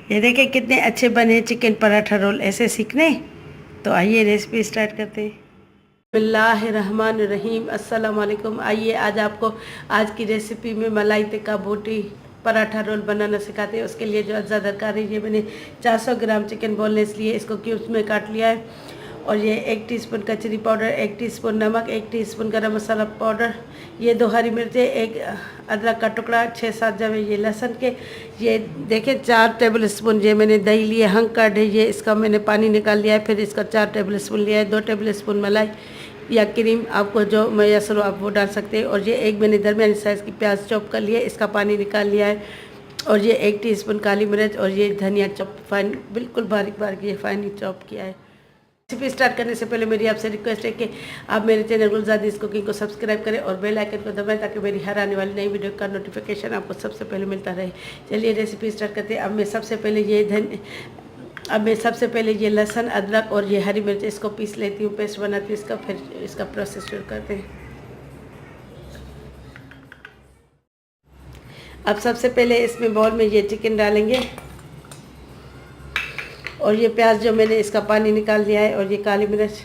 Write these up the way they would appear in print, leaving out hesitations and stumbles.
ये देखिए कितने अच्छे बने चिकन पराठा रोल। ऐसे सीखने तो आइए रेसिपी स्टार्ट करते हैं। बिस्मिल्लाहिर्रहमानिर्रहीम, अस्सलाम वालेकुम। आइए आज आपको आज की रेसिपी में मलाई टिक्का बोटी पराठा रोल बनाना सिखाते हैं। उसके लिए जो अज्जा दरकार है, ये मैंने 400 ग्राम चिकन बोनलेस लिए, इसको क्यूब्स में काट लिया है। और ये 1 टीस्पून कचरी पाउडर, 1 टीस्पून नमक, 1 टीस्पून गरम मसाला पाउडर, ये 2 हरी मिर्चें, एक अदरक का टुकड़ा, 6-7 जवे ये लहसुन के। ये देखिए 4 टेबल स्पून ये मैंने दही लिए, हंग कर्ड है ये, इसका मैंने पानी निकाल लिया है। फिर इसका 4 टेबल स्पून लिया है, 2 टेबल स्पून मलाई या क्रीम, आपको जो मैसर हो आप वो डाल सकते हैं। और ये एक मैंने दरमियानी साइज़ की प्याज चॉप कर लिया है, इसका पानी निकाल लिया है। और ये 1 टीस्पून काली मिर्च, और ये धनिया चॉप फाइन, बिल्कुल बारीक बारीक ये फाइन चॉप किया है। रेसिपी स्टार्ट करने से पहले मेरी आपसे रिक्वेस्ट है कि आप मेरे चैनल गुलजादीज़ कुकिंग को सब्सक्राइब करें और बेल आइकन को दबाएं, ताकि मेरी हर आने वाली नई वीडियो का नोटिफिकेशन आपको सबसे पहले मिलता रहे। चलिए रेसिपी स्टार्ट करते हैं। अब मैं सबसे पहले ये लहसुन, अदरक और ये हरी मिर्च इसको पीस लेती हूँ, पेस्ट बनाती हूँ इसका। फिर इसका प्रोसेस शुरू करते हैं। अब सबसे पहले इसमें बाउल में ये चिकन डालेंगे, और ये प्याज जो मैंने इसका पानी निकाल दिया है, और ये काली मिर्च,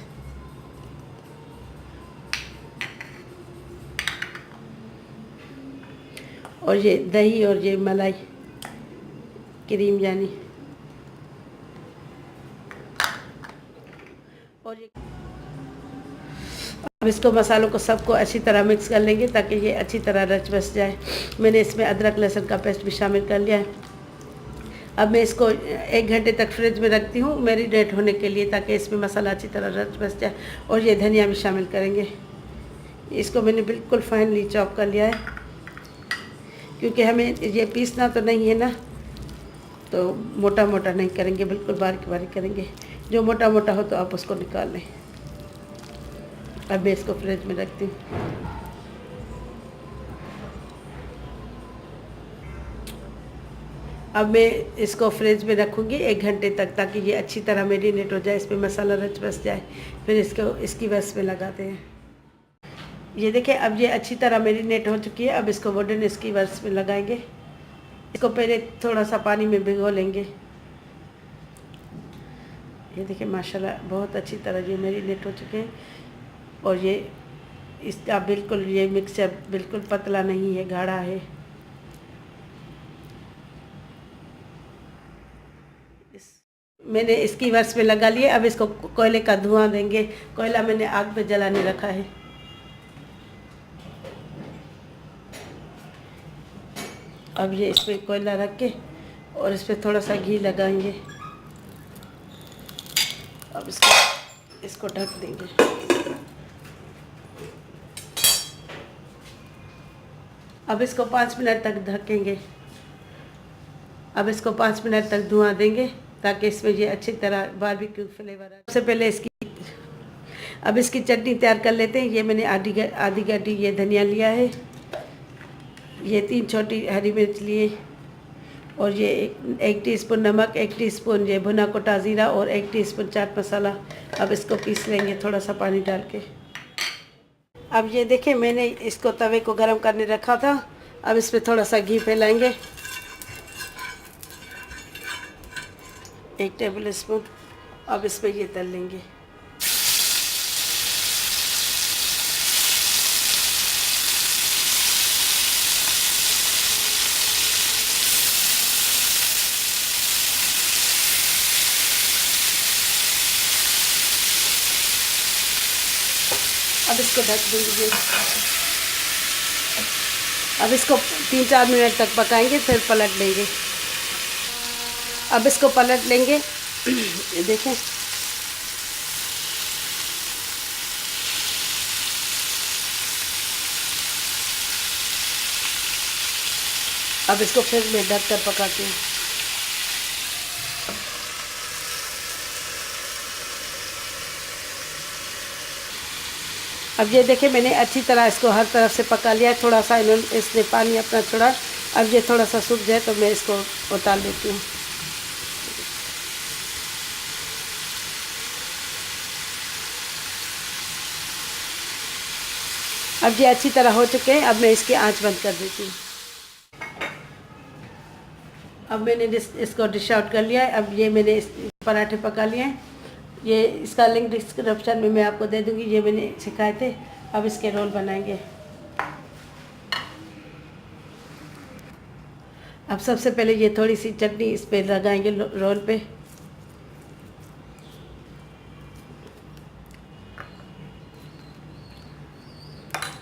और ये दही, और ये मलाई क्रीम यानी, और ये अब इसको मसालों को सबको अच्छी तरह मिक्स कर लेंगे, ताकि ये अच्छी तरह रच बस जाए। मैंने इसमें अदरक लहसुन का पेस्ट भी शामिल कर लिया है। अब मैं इसको 1 घंटे तक फ्रिज में रखती हूँ मैरिनेट होने के लिए, ताकि इसमें मसाला अच्छी तरह रच बस जाए। और ये धनिया भी शामिल करेंगे। इसको मैंने बिल्कुल फाइनली चॉप कर लिया है, क्योंकि हमें ये पीसना तो नहीं है ना, तो मोटा मोटा नहीं करेंगे, बिल्कुल बारीक बारीक करेंगे। जो मोटा मोटा हो तो आप उसको निकाल लें। अब मैं इसको फ्रिज में रखती हूँ। अब मैं इसको फ्रिज में रखूँगी 1 घंटे तक, ताकि ये अच्छी तरह मैरिनेट हो जाए, इसमें मसाला रच बस जाए। फिर इसकी बस में लगाते हैं। ये देखिए अब ये अच्छी तरह मैरिनेट हो चुकी है। अब इसको वुडन इसकी बस में लगाएंगे। इसको पहले थोड़ा सा पानी में भिगो लेंगे। ये देखिए माशाल्लाह बहुत अच्छी तरह ये मैरिनेट हो चुके हैं। और ये इसका बिल्कुल ये मिक्सचर बिल्कुल पतला नहीं है, गाढ़ा है। मैंने इसकी वर्ष में लगा लिए। अब इसको कोयले का धुआं देंगे। कोयला मैंने आग पे जलाने रखा है। अब ये इसमें कोयला रख के और इस पर थोड़ा सा घी लगाएंगे। अब इसको ढक देंगे। अब इसको 5 मिनट तक ढकेंगे। अब इसको 5 मिनट तक धुआं देंगे, ताकि इसमें ये अच्छी तरह बारबेक्यू फ्लेवर आए। सबसे पहले इसकी चटनी तैयार कर लेते हैं। ये मैंने आधी गड्डी ये धनिया लिया है, ये 3 छोटी हरी मिर्च लिए, और ये 1 टीस्पून नमक, 1 टीस्पून ये भुना कोटा ज़ीरा, और 1 टीस्पून चाट मसाला। अब इसको पीस लेंगे थोड़ा सा पानी डाल के। अब ये देखें मैंने इसको तवे को गरम करने रखा था। अब इस पर थोड़ा सा घी फैलाएंगे, 1 टेबल स्पून। अब इस पर ये तल लेंगे। अब इसको ढक देंगे। अब इसको 3-4 मिनट तक पकाएंगे, फिर पलट लेंगे। अब इसको पलट लेंगे। ये देखें अब इसको फिर मैं ढक कर पकाती हूँ। अब ये देखिए मैंने अच्छी तरह इसको हर तरफ से पका लिया है। थोड़ा सा इसने पानी अपना छोड़ा। अब ये थोड़ा सा सूख जाए तो मैं इसको उतार लेती हूँ। अब ये अच्छी तरह हो चुके हैं। अब मैं इसकी आंच बंद कर देती हूँ। अब मैंने इसको डिश आउट कर लिया है। अब ये मैंने पराठे पका लिए हैं। ये इसका लिंक डिस्क्रिप्शन में मैं आपको दे दूँगी, ये मैंने सिखाए थे। अब इसके रोल बनाएंगे। अब सबसे पहले ये थोड़ी सी चटनी इस पे लगाएंगे रोल पे।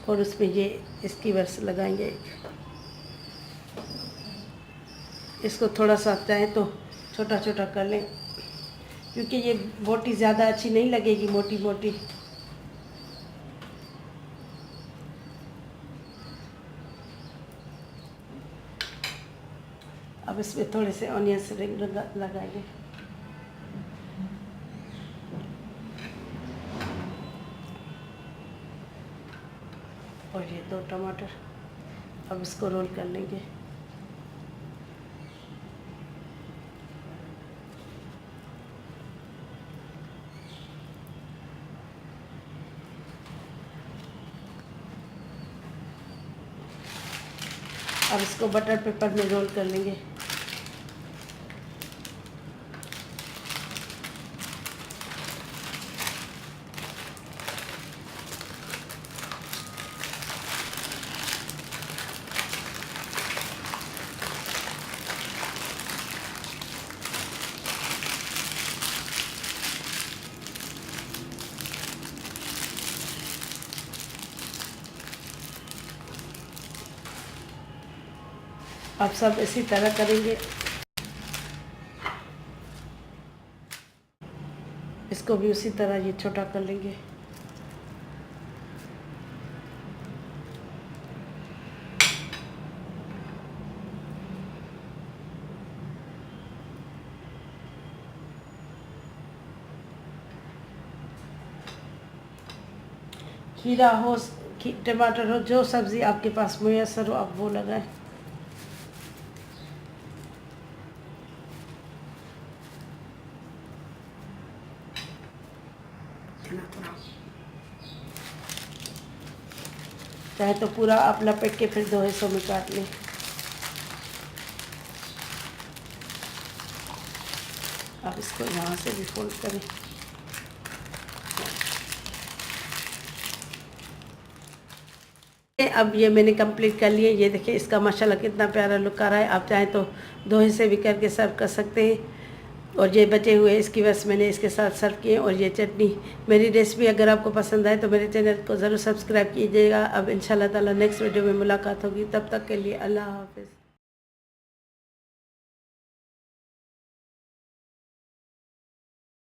और उसमें ये इसकी वर्स लगाएंगे। इसको थोड़ा सा चाहे तो छोटा छोटा कर लें, क्योंकि ये बोटी ज़्यादा अच्छी नहीं लगेगी, मोटी मोटी। अब इसमें थोड़े से ऑनियंस लगाएंगे। और ये 2 टमाटर। अब इसको रोल कर लेंगे। अब इसको बटर पेपर में रोल कर लेंगे। अब सब इसी तरह करेंगे। इसको भी उसी तरह ये छोटा कर लेंगे। खीरा हो, टमाटर हो, जो सब्ज़ी आपके पास मुयस्सर हो आप वो लगाएं। चाहे तो पूरा आप लपेट के फिर 2 हिस्सों में काट लें। अब इसको यहाँ से भी फोल्ड करें। अब ये मैंने कंप्लीट कर लिए। ये देखिए इसका माशाल्लाह कितना प्यारा लुक आ रहा है। आप चाहें तो 2 हिस्से भी करके सर्व कर सकते हैं। और ये बचे हुए इसकी बस मैंने इसके साथ सर्व किए। और ये चटनी, मेरी रेसिपी अगर आपको पसंद आए तो मेरे चैनल को ज़रूर सब्सक्राइब कीजिएगा। अब इंशाल्लाह ताला नेक्स्ट वीडियो में मुलाकात होगी। तब तक के लिए अल्लाह हाफ़िज़।